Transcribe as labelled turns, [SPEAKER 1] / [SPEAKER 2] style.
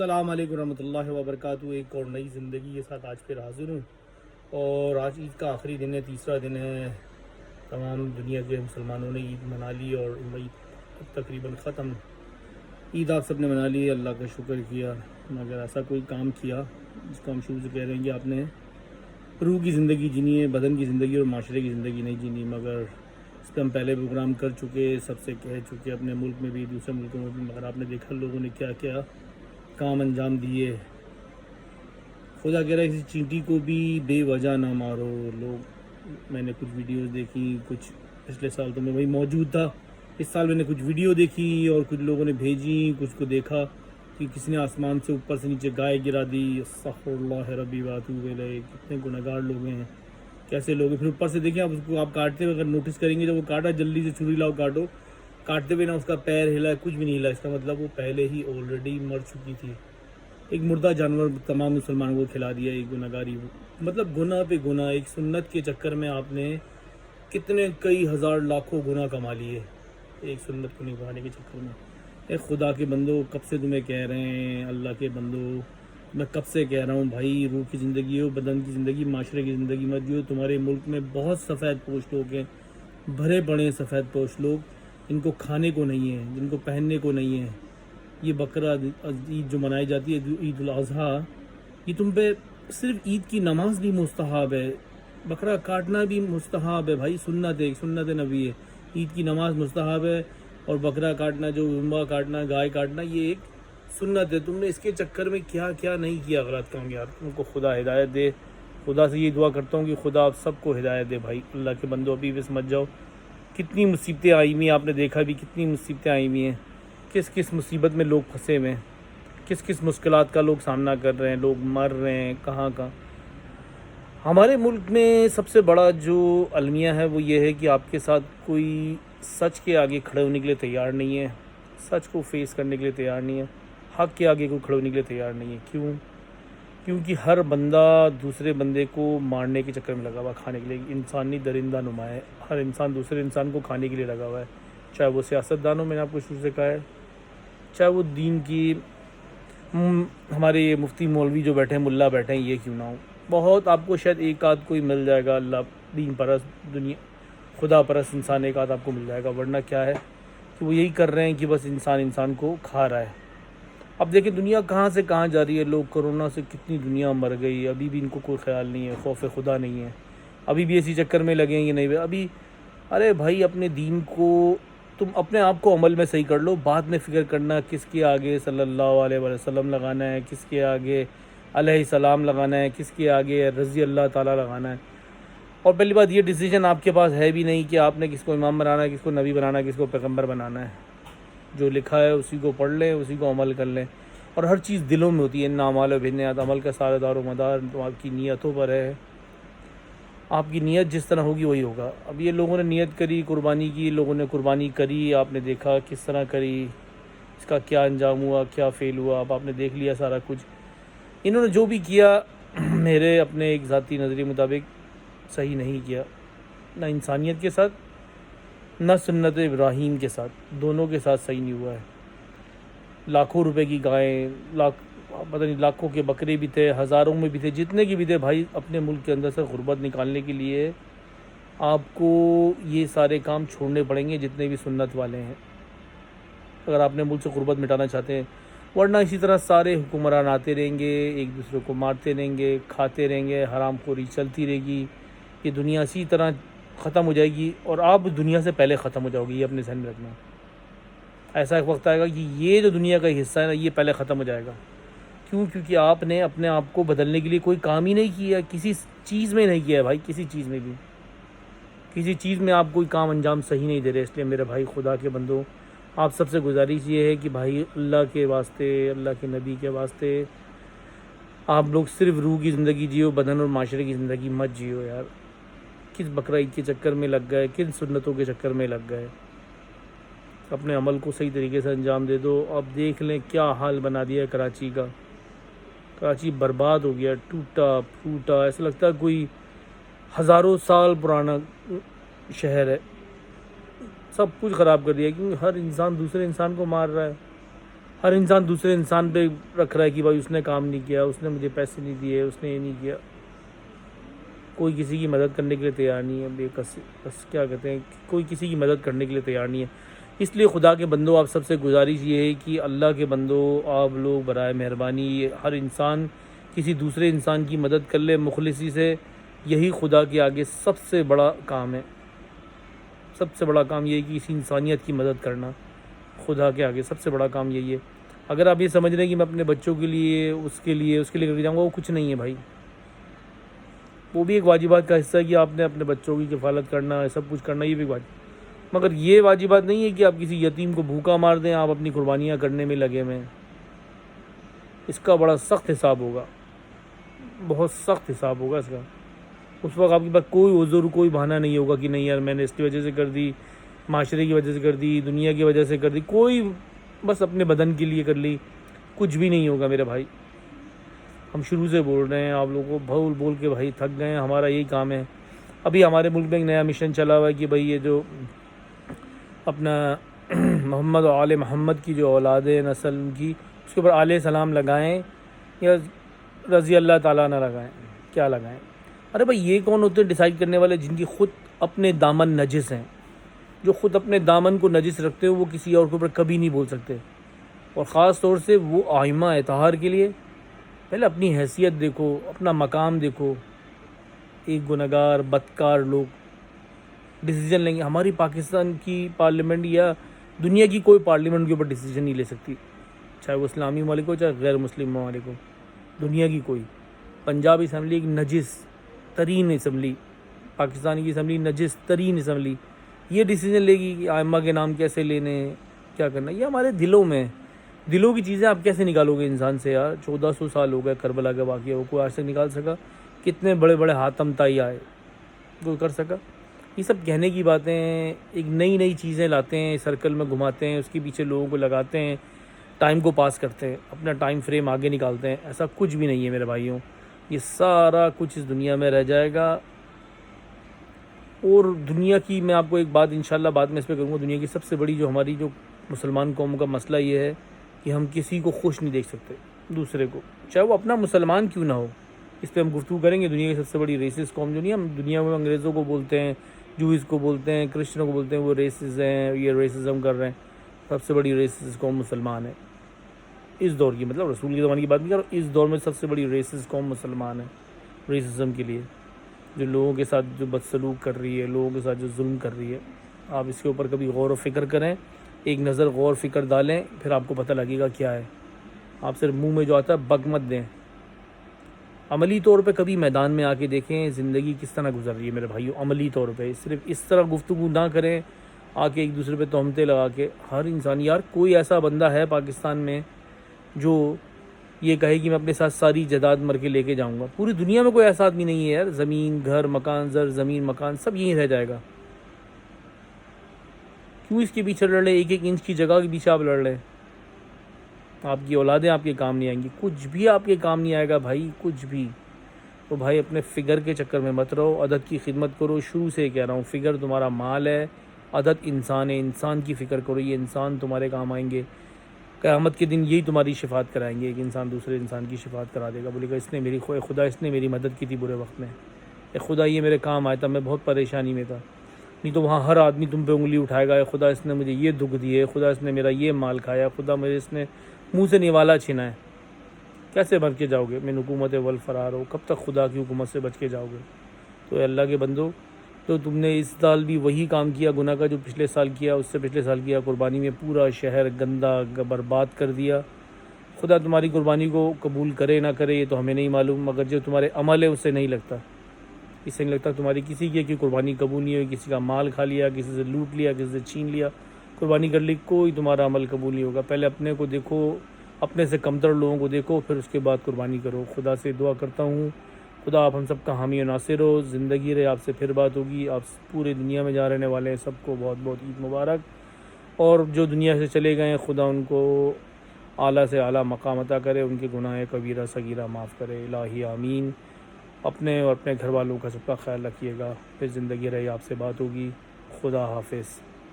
[SPEAKER 1] السلام علیکم ورحمۃ اللہ وبرکاتہ۔ ایک اور نئی زندگی کے ساتھ آج پھر حاضر ہوں، اور آج عید کا آخری دن ہے، تیسرا دن ہے۔ تمام دنیا کے مسلمانوں نے عید منا لی اور عید تقریباً ختم۔ عید آپ سب نے منا لی، اللہ کا شکر کیا، مگر ایسا کوئی کام کیا جس کو ہم شروع سے کہہ رہے ہیں کہ آپ نے روح کی زندگی جینی ہے، بدن کی زندگی اور معاشرے کی زندگی نہیں جینی، مگر اس پہ ہم پہلے پروگرام کر چکے، سب سے کہہ چکے، اپنے ملک میں بھی دوسرے ملکوں میں بھی، مگر آپ نے دیکھا لوگوں نے کیا کیا کام انجام دیے۔ خدا کہہ رہا ہے کسی چینٹی کو بھی بے وجہ نہ مارو۔ میں نے کچھ ویڈیوز دیکھی، کچھ پچھلے سال تو میں وہی موجود تھا، اس سال میں نے کچھ ویڈیو دیکھی اور کچھ لوگوں نے بھیجی، کچھ کو دیکھا کہ کسی نے آسمان سے اوپر سے نیچے گائے گرا دی۔ استغفر اللہ ربی واتوب الیہ، کتنے گنہگار لوگ ہیں، کیسے لوگ ہیں۔ پھر اوپر سے دیکھیں، آپ اس کو آپ کاٹتے ہوئے اگر نوٹس کریں گے، جب وہ کاٹا جلدی سے چھری لاؤ کاٹو، کاٹتے ہوئے نہ اس کا پیر ہلا، کچھ بھی نہیں ہلا، اس کا مطلب وہ پہلے ہی آلریڈی مر چکی تھی۔ ایک مردہ جانور تمام مسلمانوں کو کھلا دیا، ایک گناہگاری، مطلب گناہ پہ گناہ۔ ایک سنت کے چکر میں آپ نے کتنے کئی ہزار لاکھوں گناہ کما لیے ایک سنت کو نبھانے کے چکر میں۔ اے خدا کے بندو، کب سے تمہیں کہہ رہے ہیں، اللہ کے بندو، میں کب سے کہہ رہا ہوں بھائی، روح کی زندگی ہو، بدن کی زندگی، معاشرے کی زندگی مت جیو۔ تمہارے ملک میں بہت سفید پوش لوگ ہیں، بھرے پڑے ہیں سفید پوش لوگ، جن کو کھانے کو نہیں ہے، جن کو پہننے کو نہیں ہے۔ یہ بقرہ عید جو منائی جاتی ہے، عید الاضحیٰ، یہ تم پہ صرف عید کی نماز بھی مستحب ہے، بقرہ کاٹنا بھی مستحب ہے بھائی، سنت ہے، ایک سنت نبی ہے۔ عید کی نماز مستحب ہے، اور بقرہ کاٹنا، جو زمبہ کاٹنا، گائے کاٹنا، یہ ایک سنت ہے۔ تم نے اس کے چکر میں کیا کیا نہیں کیا غلط کام یار۔ تم کو خدا ہدایت دے، خدا سے یہ دعا کرتا ہوں کہ خدا آپ سب کو ہدایت دے بھائی۔ اللہ کے بندو، ابھی بھی سمجھ جاؤ کتنی مصیبتیں آئی ہوئی ہیں، آپ نے دیکھا بھی کتنی مصیبتیں آئی ہوئی ہیں، کس کس مصیبت میں لوگ پھنسے ہوئے ہیں، کس کس مشکلات کا لوگ سامنا کر رہے ہیں، لوگ مر رہے ہیں کہاں کہاں۔ ہمارے ملک میں سب سے بڑا جو المیہ ہے وہ یہ ہے کہ آپ کے ساتھ کوئی سچ کے آگے کھڑے ہونے کے لیے تیار نہیں ہے، سچ کو فیس کرنے کے لیے تیار نہیں ہے، حق کے آگے کوئی کھڑے ہونے کے لیے تیار نہیں ہے۔ کیونکہ ہر بندہ دوسرے بندے کو مارنے کے چکر میں لگا ہوا، کھانے کے لیے۔ انسانی درندہ نما ہے، ہر انسان دوسرے انسان کو کھانے کے لیے لگا ہوا ہے، چاہے وہ سیاستدان ہو، میں نے آپ کو شروع سے کہا ہے، چاہے وہ دین کی ہمارے یہ مفتی مولوی جو بیٹھے ہیں، ملا بیٹھے ہیں، یہ کیوں نہ ہو۔ بہت آپ کو شاید ایک آدھ کوئی مل جائے گا، اللہ دین پرست، دنیا خدا پرست انسان ایک آدھ آپ کو مل جائے گا، ورنہ کیا ہے کہ وہ یہی کر رہے ہیں کہ بس انسان انسان کو کھا رہا ہے۔ اب دیکھیں دنیا کہاں سے کہاں جا رہی ہے، لوگ کرونا سے کتنی دنیا مر گئی، ابھی بھی ان کو کوئی خیال نہیں ہے، خوف خدا نہیں ہے، ابھی بھی اسی چکر میں لگیں گے نہیں ابھی۔ ارے بھائی، اپنے دین کو تم اپنے آپ کو عمل میں صحیح کر لو، بعد میں فکر کرنا کس کے آگے صلی اللہ علیہ وسلم لگانا ہے، کس کے آگے علیہ السلام لگانا ہے، کس کے آگے رضی اللہ تعالیٰ لگانا ہے۔ اور پہلی بات، یہ ڈیسیجن آپ کے پاس ہے بھی نہیں کہ آپ نے کس کو امام بنانا ہے، کس کو نبی بنانا ہے، کس کو پیغمبر بنانا ہے۔ جو لکھا ہے اسی کو پڑھ لیں، اسی کو عمل کر لیں، اور ہر چیز دلوں میں ہوتی ہے۔ ان اعمال و بنیاد، عمل کا سارا دار و مدار تو آپ کی نیتوں پر ہے، آپ کی نیت جس طرح ہوگی وہی ہوگا۔ اب یہ لوگوں نے نیت کری، قربانی کی، لوگوں نے قربانی کری، آپ نے دیکھا کس طرح کری، اس کا کیا انجام ہوا، کیا فیل ہوا، اب آپ نے دیکھ لیا سارا کچھ۔ انہوں نے جو بھی کیا، میرے اپنے ایک ذاتی نظریے مطابق صحیح نہیں کیا، نہ انسانیت کے ساتھ، نہ سنت ابراہیم کے ساتھ، دونوں کے ساتھ صحیح نہیں ہوا ہے۔ لاکھوں روپے کی گائیں، پتہ نہیں لاکھوں کے بکرے بھی تھے، ہزاروں میں بھی تھے، جتنے کی بھی تھے بھائی، اپنے ملک کے اندر سے غربت نکالنے کے لیے آپ کو یہ سارے کام چھوڑنے پڑیں گے جتنے بھی سنت والے ہیں، اگر آپ نے ملک سے غربت مٹانا چاہتے ہیں۔ ورنہ اسی طرح سارے حکمران آتے رہیں گے، ایک دوسرے کو مارتے رہیں گے، کھاتے رہیں گے، حرام خوری چلتی رہے گی، یہ دنیا اسی طرح ختم ہو جائے گی، اور آپ دنیا سے پہلے ختم ہو جاؤ گے، یہ اپنے ذہن میں رکھنا۔ ایسا ایک وقت آئے گا کہ یہ جو دنیا کا حصہ ہے نا، یہ پہلے ختم ہو جائے گا۔ کیونکہ آپ نے اپنے آپ کو بدلنے کے لیے کوئی کام ہی نہیں کیا، کسی چیز میں نہیں کیا ہے بھائی، کسی چیز میں بھی، کسی چیز میں آپ کوئی کام انجام صحیح نہیں دے رہے۔ اس لیے میرے بھائی، خدا کے بندو، آپ سب سے گزارش یہ ہے کہ بھائی، اللہ کے واسطے، اللہ کے نبی کے واسطے، آپ لوگ صرف روح کی زندگی جیو، بدن اور معاشرے کی زندگی مت جیو یار۔ کس بقرہ عید کے چکر میں لگ گئے، کن سنتوں کے چکر میں لگ گئے۔ اپنے عمل کو صحیح طریقے سے انجام دے دو۔ اب دیکھ لیں کیا حال بنا دیا ہے کراچی کا، کراچی برباد ہو گیا، ٹوٹا پھوٹا، ایسا لگتا ہے کوئی ہزاروں سال پرانا شہر ہے، سب کچھ خراب کر دیا، کیونکہ ہر انسان دوسرے انسان کو مار رہا ہے۔ ہر انسان دوسرے انسان پہ رکھ رہا ہے کہ بھائی اس نے کام نہیں کیا، اس نے مجھے پیسے نہیں دیے، اس نے یہ نہیں کیا. کوئی کسی کی مدد کرنے کے لیے تیار نہیں ہے. بس کیا کہتے ہیں، کوئی کسی کی مدد کرنے کے لیے تیار نہیں ہے. اس لیے خدا کے بندو آپ سب سے گزارش یہ ہے کہ اللہ کے بندو آپ لوگ برائے مہربانی ہر انسان کسی دوسرے انسان کی مدد کر لے مخلصی سے. یہی خدا کے آگے سب سے بڑا کام ہے. سب سے بڑا کام یہ ہے کہ کسی انسانیت کی مدد کرنا. خدا کے آگے سب سے بڑا کام یہی ہے. اگر آپ یہ سمجھ رہے ہیں کہ میں اپنے بچوں کے لیے اس کے لیے کر کے جاؤں گا، وہ کچھ نہیں ہے بھائی. وہ بھی ایک واجبات کا حصہ ہے کہ آپ نے اپنے بچوں کی کفالت کرنا ہے، سب کچھ کرنا، یہ بھی ایک واجب. مگر یہ واجبات نہیں ہے کہ آپ کسی یتیم کو بھوکا مار دیں، آپ اپنی قربانیاں کرنے میں لگے ہوئے ہیں. اس کا بڑا سخت حساب ہوگا، بہت سخت حساب ہوگا اس کا. اس وقت آپ کے پاس کوئی عذر، کوئی بہانہ نہیں ہوگا کہ نہیں یار میں نے اس کی وجہ سے کر دی، معاشرے کی وجہ سے کر دی، دنیا کی وجہ سے کر دی. کوئی بس اپنے بدن کے لیے کر لی، کچھ بھی نہیں ہوگا میرے بھائی. ہم شروع سے بول رہے ہیں، آپ لوگوں کو بول کے بھائی تھک گئے ہیں. ہمارا یہی کام ہے. ابھی ہمارے ملک میں ایک نیا مشن چلا ہوا ہے کہ بھائی یہ جو اپنا محمد و آل محمد کی جو اولاد نسل کی، اس کے اوپر علیہ السلام لگائیں یا رضی اللہ تعالیٰ نہ لگائیں، کیا لگائیں. ارے بھائی یہ کون ہوتے ہیں ڈیسائیڈ کرنے والے جن کی خود اپنے دامن نجس ہیں؟ جو خود اپنے دامن کو نجس رکھتے ہیں وہ کسی اور کے اوپر کبھی نہیں بول سکتے. اور خاص طور سے وہ آئمہ اطہار کے لیے پہلے اپنی حیثیت دیکھو، اپنا مقام دیکھو. ایک گنہگار بدکار لوگ ڈیسیجن لیں گے. ہماری پاکستان کی پارلیمنٹ یا دنیا کی کوئی پارلیمنٹ کے اوپر ڈیسیجن نہیں لے سکتی، چاہے وہ اسلامی ممالک ہو چاہے غیر مسلم ممالک ہو. دنیا کی کوئی. پنجاب اسمبلی ایک نجس ترین اسمبلی، پاکستان کی اسمبلی نجس ترین اسمبلی، یہ ڈیسیجن لے گی کہ ائمہ کے نام کیسے لینے، کیا کرنا. یہ ہمارے دلوں میں، دلوں کی چیزیں آپ کیسے نکالو گے انسان سے یار؟ 1400 سال ہو گئے کربلا کا واقعہ، وہ کوئی آج تک نکال سکا؟ کتنے بڑے بڑے حاتم طائی آئے، کوئی کر سکا؟ یہ سب کہنے کی باتیں ہیں. ایک نئی نئی چیزیں لاتے ہیں، سرکل میں گھماتے ہیں، اس کے پیچھے لوگوں کو لگاتے ہیں، ٹائم کو پاس کرتے ہیں، اپنا ٹائم فریم آگے نکالتے ہیں. ایسا کچھ بھی نہیں ہے میرے بھائیوں. یہ سارا کچھ اس دنیا میں رہ جائے گا. اور دنیا کی میں آپ کو ایک بات انشاءاللہ بعد میں اس پہ کروں گا. دنیا کی سب سے بڑی جو ہماری جو مسلمان قوم کا مسئلہ یہ ہے کہ ہم کسی کو خوش نہیں دیکھ سکتے، دوسرے کو، چاہے وہ اپنا مسلمان کیوں نہ ہو. اس پہ ہم گفتگو کریں گے. دنیا کی سب سے بڑی ریسس قوم جو نہیں، ہم دنیا میں انگریزوں کو بولتے ہیں، جوئس کو بولتے ہیں، کرسچنوں کو بولتے ہیں وہ ریسز ہیں، یہ ریسزم کر رہے ہیں. سب سے بڑی ریسس قوم مسلمان ہے اس دور کی. مطلب رسول کے زمانے کی بات نہیں کر رہا ہوں، اس دور میں سب سے بڑی ریسس قوم مسلمان ہے. ریسزم کے لیے جو لوگوں کے ساتھ جو بدسلوک کر رہی ہے، لوگوں کے ساتھ جو ظلم کر رہی ہے، آپ اس کے اوپر کبھی غور و فکر کریں، ایک نظر غور فکر ڈالیں، پھر آپ کو پتہ لگے گا کیا ہے. آپ صرف منہ میں جو آتا ہے بک مت دیں. عملی طور پہ کبھی میدان میں آ کے دیکھیں زندگی کس طرح گزر رہی ہے میرے بھائیو. عملی طور پہ صرف اس طرح گفتگو نہ کریں آ کے ایک دوسرے پہ تہمتیں لگا کے. ہر انسان، یار کوئی ایسا بندہ ہے پاکستان میں جو یہ کہے کہ میں اپنے ساتھ ساری جائیداد مر کے لے کے جاؤں گا؟ پوری دنیا میں کوئی ایسا آدمی نہیں ہے یار. زمین، گھر، مکان، زر زمین، مکان سب یہیں رہ جائے گا. کیوں اس کے پیچھے لڑ رہے؟ ایک ایک انچ کی جگہ کے پیچھے آپ لڑ رہے. آپ کی اولادیں آپ کے کام نہیں آئیں گی، کچھ بھی آپ کے کام نہیں آئے گا بھائی، کچھ بھی. تو بھائی اپنے فگر کے چکر میں مت رہو، عدد کی خدمت کرو. شروع سے کہہ رہا ہوں، فگر تمہارا مال ہے، عدد انسان ہے. انسان کی فکر کرو، یہ انسان تمہارے کام آئیں گے. قیامت کے دن یہی تمہاری شفاعت کرائیں گے. ایک انسان دوسرے انسان کی شفاعت کرا دے گا، بولے گا اس نے میری خدا اس نے میری مدد کی تھی برے وقت میں، اے خدا یہ میرے کام آیا تھا، میں بہت پریشانی میں تھا. نہیں تو وہاں ہر آدمی تم پہ انگلی اٹھائے گا، اے خدا اس نے مجھے یہ دکھ دیے، خدا اس نے میرا یہ مال کھایا، خدا مجھے اس نے منہ سے نوالا چھینا ہے. کیسے بچ کے جاؤ گے؟ من حکومت والفرار ہو، کب تک خدا کی حکومت سے بچ کے جاؤ گے؟ تو اے اللہ کے بندو، تو تم نے اس سال بھی وہی کام کیا گناہ کا جو پچھلے سال کیا، اس سے پچھلے سال کیا. قربانی میں پورا شہر گندا برباد کر دیا. خدا تمہاری قربانی کو قبول کرے نہ کرے یہ تو ہمیں نہیں معلوم، مگر جو تمہارے عمل ہے اس سے نہیں لگتا. اس سے نہیں لگتا تمہاری کسی کی قربانی قبول نہیں ہوئی. کسی کا مال کھا لیا، کسی سے لوٹ لیا، کسی سے چھین لیا، قربانی کر لی، کوئی تمہارا عمل قبول نہیں ہوگا. پہلے اپنے کو دیکھو، اپنے سے کمتر لوگوں کو دیکھو، پھر اس کے بعد قربانی کرو. خدا سے دعا کرتا ہوں خدا آپ ہم سب کا حامی و ناصر ہو. زندگی رہے، آپ سے پھر بات ہوگی. آپ پورے دنیا میں جا رہنے والے ہیں، سب کو بہت بہت عید مبارک. اور جو دنیا سے چلے گئے ہیں خدا ان کو اعلیٰ سے اعلیٰ مقام عطا کرے، ان کے گناہ کبیرہ صغیرہ معاف کرے. الہی آمین. اپنے اور اپنے گھر والوں کا سب کا خیال رکھیے گا. پھر زندگی رہے، آپ سے بات ہوگی. خدا حافظ.